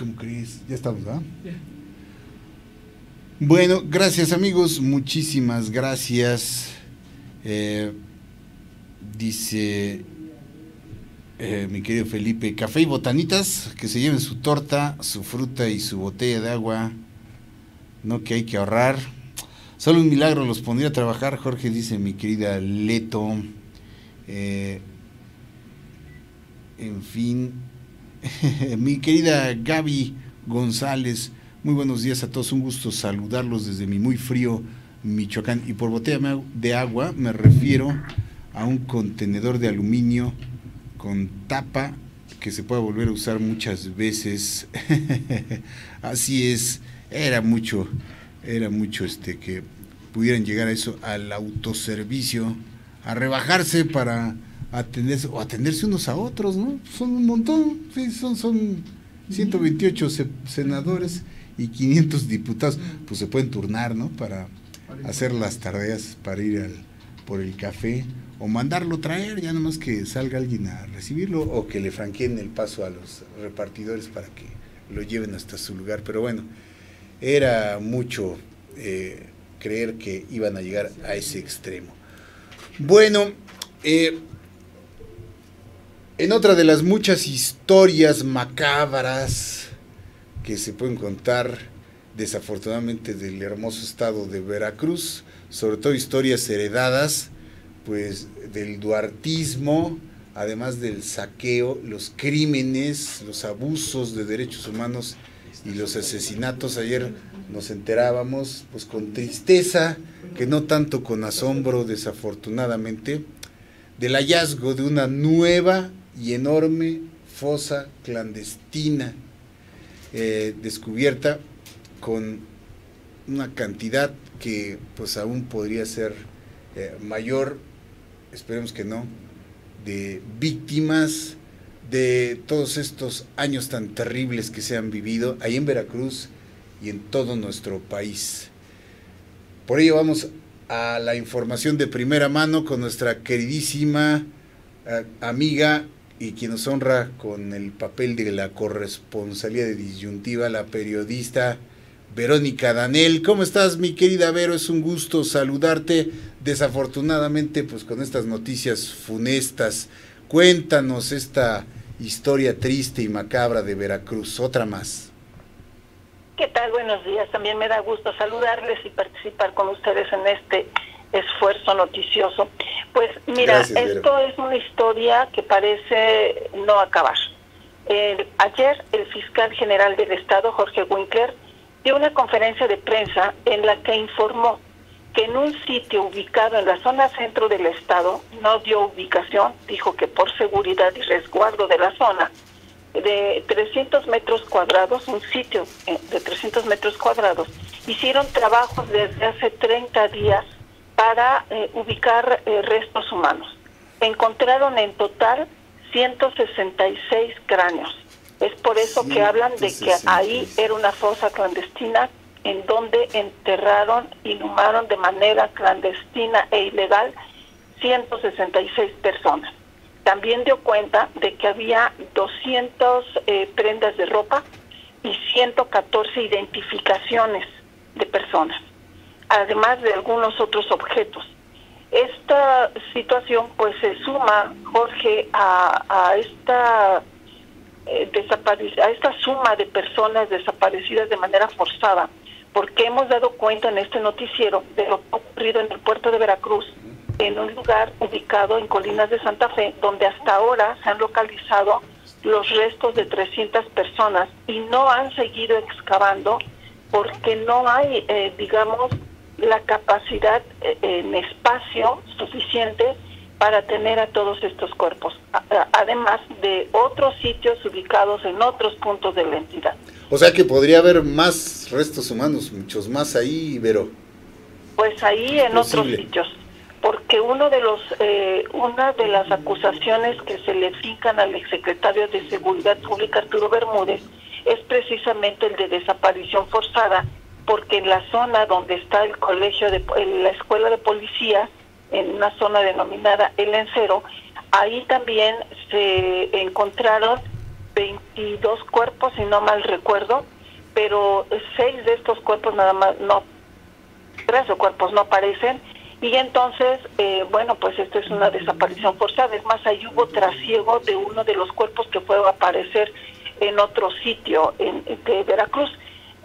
¿Cómo crees? Ya estamos, ¿verdad? Yeah. Bueno, gracias amigos, muchísimas gracias. Dice mi querido Felipe, café y botanitas, que se lleven su torta, su fruta y su botella de agua. No, que hay que ahorrar. Solo un milagro los pondría a trabajar, Jorge, dice mi querida Leto. En fin, mi querida Gaby González, muy buenos días a todos, un gusto saludarlos desde mi muy frío Michoacán. Y por botella de agua me refiero a un contenedor de aluminio con tapa que se puede volver a usar muchas veces. Así es, era mucho que pudieran llegar a eso, al autoservicio, a rebajarse para atenderse unos a otros, ¿no? Son un montón, sí, son 128 senadores y 500 diputados, pues se pueden turnar, ¿no? Para hacer las tareas, para ir por el café, o mandarlo traer, ya nomás que salga alguien a recibirlo, o que le franqueen el paso a los repartidores para que lo lleven hasta su lugar. Pero bueno, era mucho creer que iban a llegar a ese extremo. Bueno, en otra de las muchas historias macabras que se pueden contar, desafortunadamente, del hermoso estado de Veracruz, sobre todo historias heredadas, pues, del duartismo, además del saqueo, los crímenes, los abusos de derechos humanos y los asesinatos. Ayer nos enterábamos, pues con tristeza, que no tanto con asombro, desafortunadamente, del hallazgo de una nueva y enorme fosa clandestina descubierta, con una cantidad que pues aún podría ser mayor, esperemos que no, de víctimas de todos estos años tan terribles que se han vivido ahí en Veracruz y en todo nuestro país. Por ello vamos a la información de primera mano con nuestra queridísima amiga y quien nos honra con el papel de la corresponsalía de disyuntiva, la periodista Verónica Danel. ¿Cómo estás, mi querida Vero? Es un gusto saludarte. Desafortunadamente, pues con estas noticias funestas, cuéntanos esta historia triste y macabra de Veracruz, otra más. ¿Qué tal? Buenos días. También me da gusto saludarles y participar con ustedes en este esfuerzo noticioso. Pues mira, gracias, esto es una historia que parece no acabar. Ayer el fiscal general del Estado, Jorge Winkler, dio una conferencia de prensa en la que informó que en un sitio ubicado en la zona centro del Estado, no dio ubicación, dijo que por seguridad y resguardo de la zona, de 300 metros cuadrados, un sitio de 300 metros cuadrados, hicieron trabajos desde hace 30 días para ubicar restos humanos. Encontraron en total 166 cráneos. Es por eso que hablan de que ahí era una fosa clandestina en donde enterraron, inhumaron de manera clandestina e ilegal 166 personas. También dio cuenta de que había 200 prendas de ropa y 114 identificaciones de personas, además de algunos otros objetos. Esta situación pues se suma, Jorge, a esta suma de personas desaparecidas de manera forzada, porque hemos dado cuenta en este noticiero de lo ocurrido en el puerto de Veracruz, en un lugar ubicado en Colinas de Santa Fe, donde hasta ahora se han localizado los restos de 300 personas y no han seguido excavando porque no hay, digamos, la capacidad en espacio suficiente para tener a todos estos cuerpos, además de otros sitios ubicados en otros puntos de la entidad. O sea que podría haber más restos humanos, muchos más ahí, Vero. Pues ahí en otros sitios, porque una de las acusaciones que se le fincan al exsecretario de Seguridad Pública, Arturo Bermúdez, es precisamente el de desaparición forzada, porque en la zona donde está el colegio, la escuela de policía, en una zona denominada El Encero, ahí también se encontraron 22 cuerpos, si no mal recuerdo, pero 6 de estos cuerpos nada más, no, 13 cuerpos no aparecen, y entonces, bueno, pues esto es una desaparición forzada. Es más, ahí hubo trasiego de uno de los cuerpos que fue a aparecer en otro sitio de Veracruz.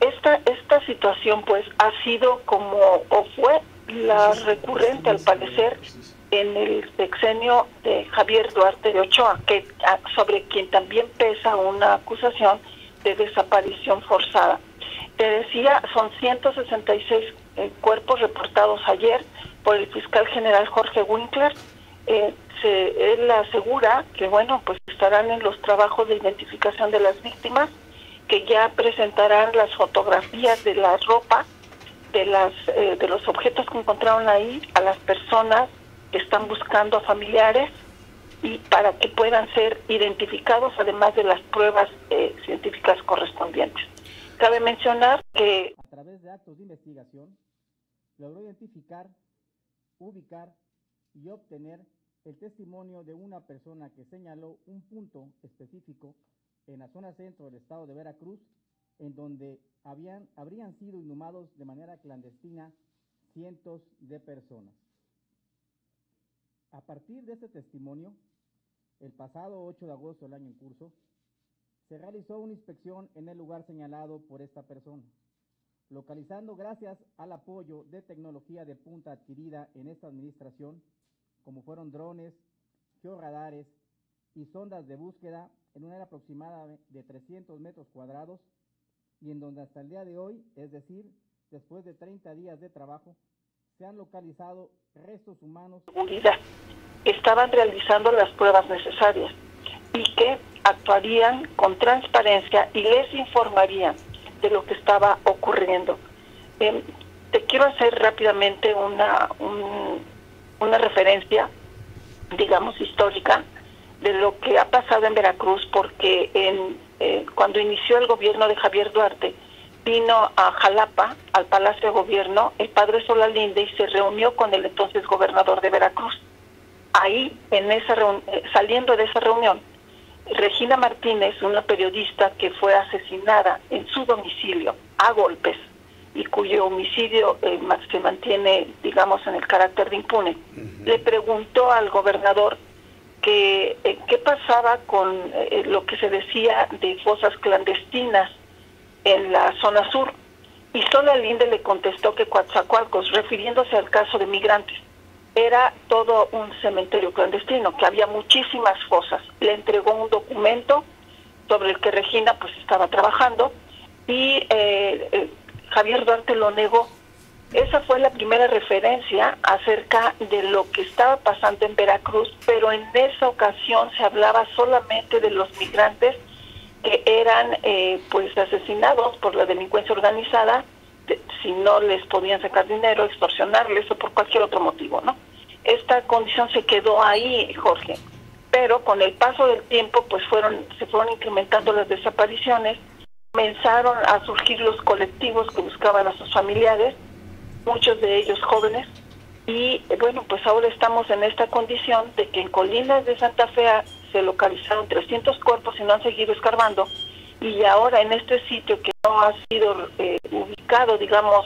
Esta situación pues ha sido o fue la recurrente al parecer en el sexenio de Javier Duarte de Ochoa, sobre quien también pesa una acusación de desaparición forzada. Te decía, son 166 cuerpos reportados ayer por el fiscal general Jorge Winkler. Él asegura que, bueno, pues estarán en los trabajos de identificación de las víctimas, que ya presentarán las fotografías de la ropa, de los objetos que encontraron ahí, a las personas que están buscando a familiares, y para que puedan ser identificados, además de las pruebas científicas correspondientes. Cabe mencionar que a través de actos de investigación logró identificar, ubicar y obtener el testimonio de una persona que señaló un punto específico en la zona centro del estado de Veracruz, en donde habrían sido inhumados de manera clandestina cientos de personas. A partir de este testimonio, el pasado 8 de agosto del año en curso, se realizó una inspección en el lugar señalado por esta persona, localizando, gracias al apoyo de tecnología de punta adquirida en esta administración, como fueron drones, georradares y sondas de búsqueda, en una área aproximada de 300 metros cuadrados, y en donde hasta el día de hoy, es decir, después de 30 días de trabajo, se han localizado restos humanos. Estaban realizando las pruebas necesarias y que actuarían con transparencia y les informarían de lo que estaba ocurriendo. Te quiero hacer rápidamente una referencia, digamos, histórica de lo que ha pasado en Veracruz, porque cuando inició el gobierno de Javier Duarte, vino a Jalapa, al Palacio de Gobierno, el padre Solalinde, y se reunió con el entonces gobernador de Veracruz. Ahí, saliendo de esa reunión, Regina Martínez, una periodista que fue asesinada en su domicilio a golpes y cuyo homicidio se mantiene, digamos, en el carácter de impune, le preguntó al gobernador qué pasaba con lo que se decía de fosas clandestinas en la zona sur. Y Solalinde le contestó que Coatzacoalcos, refiriéndose al caso de migrantes, era todo un cementerio clandestino, que había muchísimas fosas. Le entregó un documento sobre el que Regina pues estaba trabajando, y Javier Duarte lo negó. Esa fue la primera referencia acerca de lo que estaba pasando en Veracruz, pero en esa ocasión se hablaba solamente de los migrantes que eran pues asesinados por la delincuencia organizada, si no les podían sacar dinero, extorsionarles o por cualquier otro motivo, ¿no? Esta condición se quedó ahí, Jorge, pero con el paso del tiempo pues se fueron incrementando las desapariciones, comenzaron a surgir los colectivos que buscaban a sus familiares, muchos de ellos jóvenes, y bueno, pues ahora estamos en esta condición de que en Colinas de Santa Fe se localizaron 300 cuerpos y no han seguido escarbando, y ahora en este sitio que no ha sido ubicado, digamos,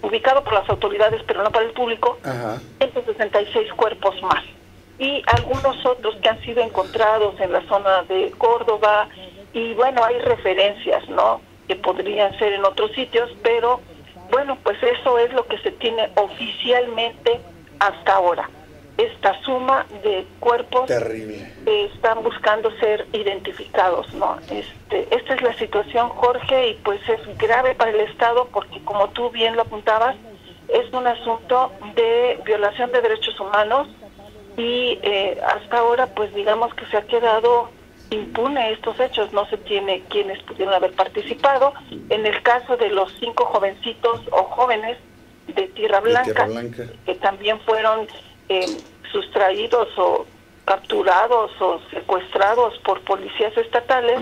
ubicado por las autoridades pero no para el público, 166 cuerpos más, y algunos otros que han sido encontrados en la zona de Córdoba, y bueno, hay referencias, ¿no?, que podrían ser en otros sitios, pero bueno, pues eso es lo que se tiene oficialmente hasta ahora. Esta suma de cuerpos terrible que están buscando ser identificados, ¿no? Esta es la situación, Jorge, y pues es grave para el Estado porque, como tú bien lo apuntabas, es un asunto de violación de derechos humanos y hasta ahora, pues digamos que se ha quedado impune estos hechos, no se tiene quienes pudieron haber participado. En el caso de los 5 jovencitos o jóvenes de Tierra Blanca, que también fueron sustraídos o capturados o secuestrados por policías estatales,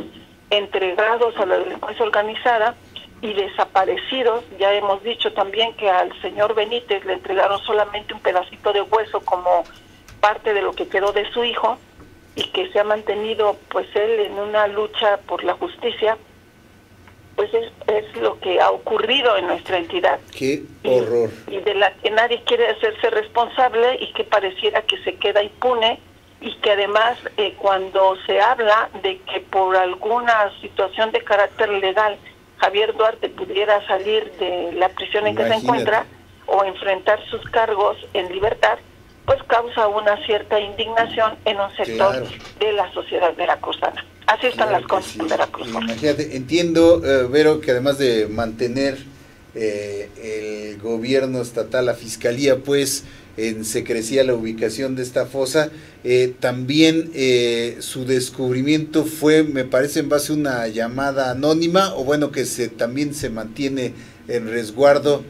entregados a la delincuencia organizada y desaparecidos. Ya hemos dicho también que al señor Benítez le entregaron solamente un pedacito de hueso como parte de lo que quedó de su hijo, y que se ha mantenido pues él en una lucha por la justicia, pues es lo que ha ocurrido en nuestra entidad. ¡Qué horror! Y de la que nadie quiere hacerse responsable y que pareciera que se queda impune, y que además cuando se habla de que por alguna situación de carácter legal Javier Duarte pudiera salir de la prisión en que se encuentra o enfrentar sus cargos en libertad, pues causa una cierta indignación en un sector de la sociedad veracruzana. Así están las cosas en Veracruz. Imagínate, entiendo, Vero, que además de mantener el gobierno estatal, la fiscalía, pues, en secrecía la ubicación de esta fosa, también su descubrimiento fue, me parece, en base a una llamada anónima, o bueno, que también se mantiene en resguardo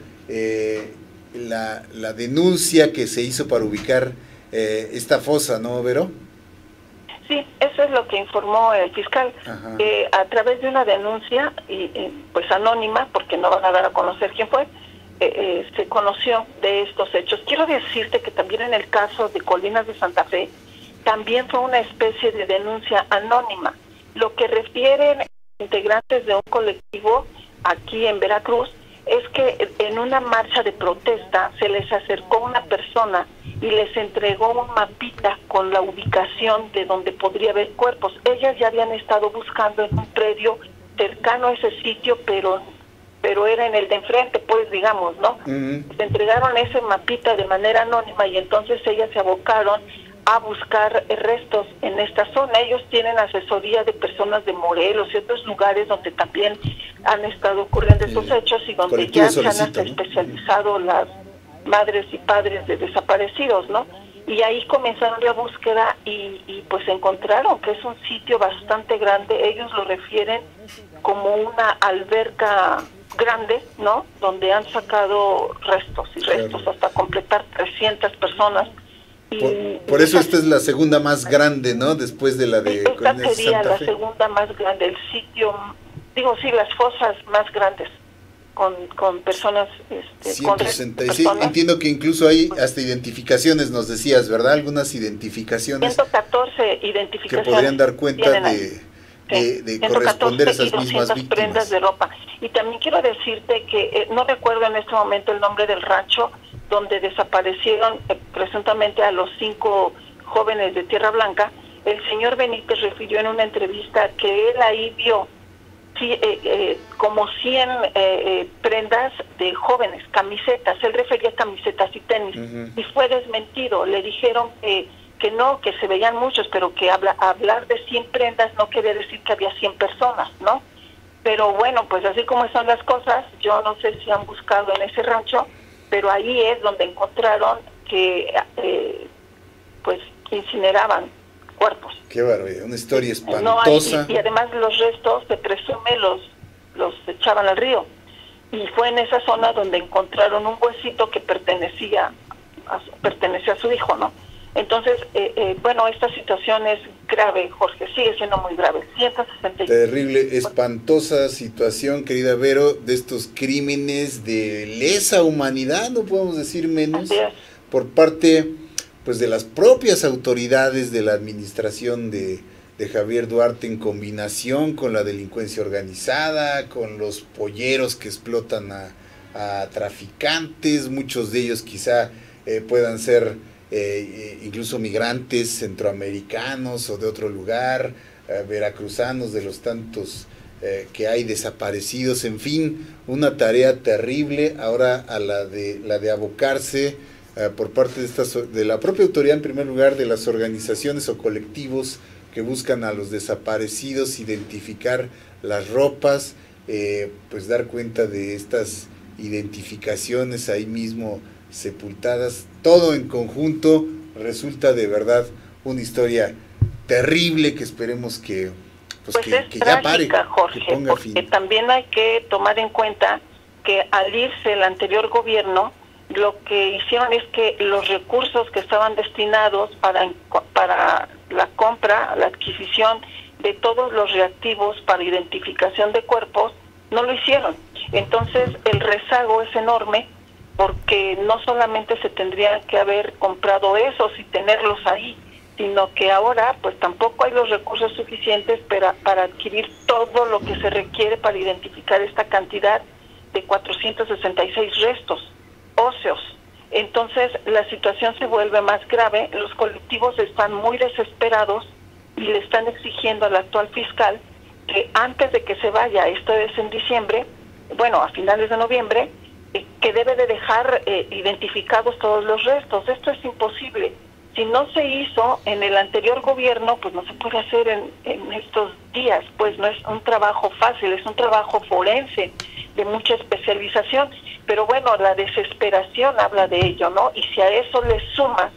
la denuncia que se hizo para ubicar esta fosa, ¿no, Vero? Sí, eso es lo que informó el fiscal. A través de una denuncia, pues anónima, porque no van a dar a conocer quién fue, se conoció de estos hechos. Quiero decirte que también en el caso de Colinas de Santa Fe, también fue una especie de denuncia anónima. Lo que refieren integrantes de un colectivo aquí en Veracruz es que en una marcha de protesta se les acercó una persona y les entregó un mapita con la ubicación de donde podría haber cuerpos. Ellas ya habían estado buscando en un predio cercano a ese sitio, pero era en el de enfrente, pues, digamos, ¿no? Se entregaron ese mapita de manera anónima y entonces ellas se abocaron a buscar restos en esta zona. Ellos tienen asesoría de personas de Morelos y otros lugares donde también han estado ocurriendo estos hechos y donde ya se han especializado las madres y padres de desaparecidos, ¿no? Y ahí comenzaron la búsqueda y pues encontraron que es un sitio bastante grande. Ellos lo refieren como una alberca grande, ¿no? Donde han sacado restos y restos hasta completar 300 personas. Por eso esta es la segunda más grande, ¿no? Después de la de esta sería la segunda más grande, el sitio, las fosas más grandes con personas 166, entiendo que incluso hay hasta identificaciones, nos decías, ¿verdad? Algunas identificaciones 114 identificaciones que podrían dar cuenta de corresponder a esas mismas víctimas. Prendas de ropa. Y también quiero decirte que no recuerdo en este momento el nombre del rancho donde desaparecieron presuntamente a los 5 jóvenes de Tierra Blanca. El señor Benítez refirió en una entrevista que él ahí vio como 100 prendas de jóvenes, camisetas. Él refería a camisetas y tenis, y fue desmentido. Le dijeron que no, que se veían muchos, pero que hablar de 100 prendas no quiere decir que había 100 personas, ¿no? Pero bueno, pues así como son las cosas, yo no sé si han buscado en ese rancho, pero ahí es donde encontraron que pues incineraban cuerpos. Qué barbaridad, una historia espantosa. Y además los restos, se presume, los echaban al río. Y fue en esa zona donde encontraron un huesito que pertenecía a su hijo, ¿no? Entonces, bueno, esta situación es grave, Jorge, sigue siendo muy grave. 166. Terrible, espantosa situación, querida Vero, de estos crímenes de lesa humanidad, no podemos decir menos, por parte pues de las propias autoridades de la administración de Javier Duarte, en combinación con la delincuencia organizada, con los polleros que explotan a traficantes, muchos de ellos quizá puedan ser incluso migrantes centroamericanos o de otro lugar, veracruzanos, de los tantos que hay desaparecidos. En fin, una tarea terrible ahora a la de abocarse por parte de la propia autoridad, en primer lugar, de las organizaciones o colectivos que buscan a los desaparecidos, identificar las ropas, pues dar cuenta de estas identificaciones ahí mismo sepultadas. Todo en conjunto resulta de verdad una historia terrible que esperemos que que ya pare, Jorge, que ponga porque fin. También hay que tomar en cuenta que al irse el anterior gobierno, lo que hicieron es que los recursos que estaban destinados para la compra, la adquisición de todos los reactivos para identificación de cuerpos, no lo hicieron. Entonces el rezago es enorme, porque no solamente se tendrían que haber comprado esos y tenerlos ahí, sino que ahora pues tampoco hay los recursos suficientes para adquirir todo lo que se requiere para identificar esta cantidad de 466 restos óseos. Entonces la situación se vuelve más grave, los colectivos están muy desesperados y le están exigiendo al actual fiscal que antes de que se vaya, esto es en diciembre, bueno, a finales de noviembre, que debe de dejar identificados todos los restos. Esto es imposible. Si no se hizo en el anterior gobierno, pues no se puede hacer en estos días, pues no es un trabajo fácil, es un trabajo forense de mucha especialización, pero bueno, la desesperación habla de ello, ¿no? Y si a eso le sumas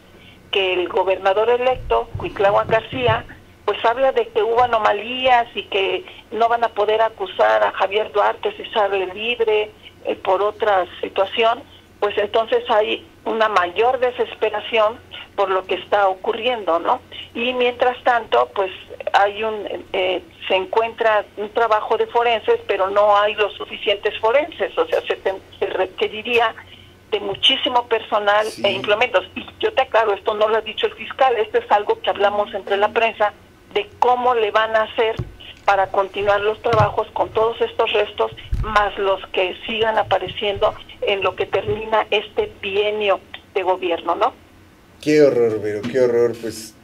que el gobernador electo, Cuitláhuac García, pues habla de que hubo anomalías y que no van a poder acusar a Javier Duarte si sale libre por otra situación, pues entonces hay una mayor desesperación por lo que está ocurriendo, ¿no? Y mientras tanto, pues hay se encuentra un trabajo de forenses, pero no hay los suficientes forenses, o sea, se requeriría de muchísimo personal e implementos. Y yo te aclaro, esto no lo ha dicho el fiscal, esto es algo que hablamos entre la prensa, de cómo le van a hacer para continuar los trabajos con todos estos restos, más los que sigan apareciendo en lo que termina este bienio de gobierno, ¿no? Qué horror, Vero, qué horror, pues,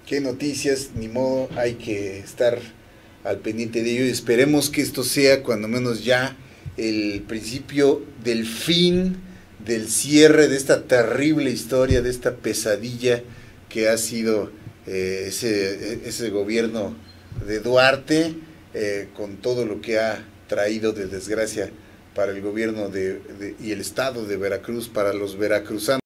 qué noticias, ni modo, hay que estar al pendiente de ello y esperemos que esto sea cuando menos ya el principio del fin, del cierre de esta terrible historia, de esta pesadilla que ha sido ese gobierno de Duarte, con todo lo que ha traído de desgracia para el gobierno y el estado de Veracruz, para los veracruzanos.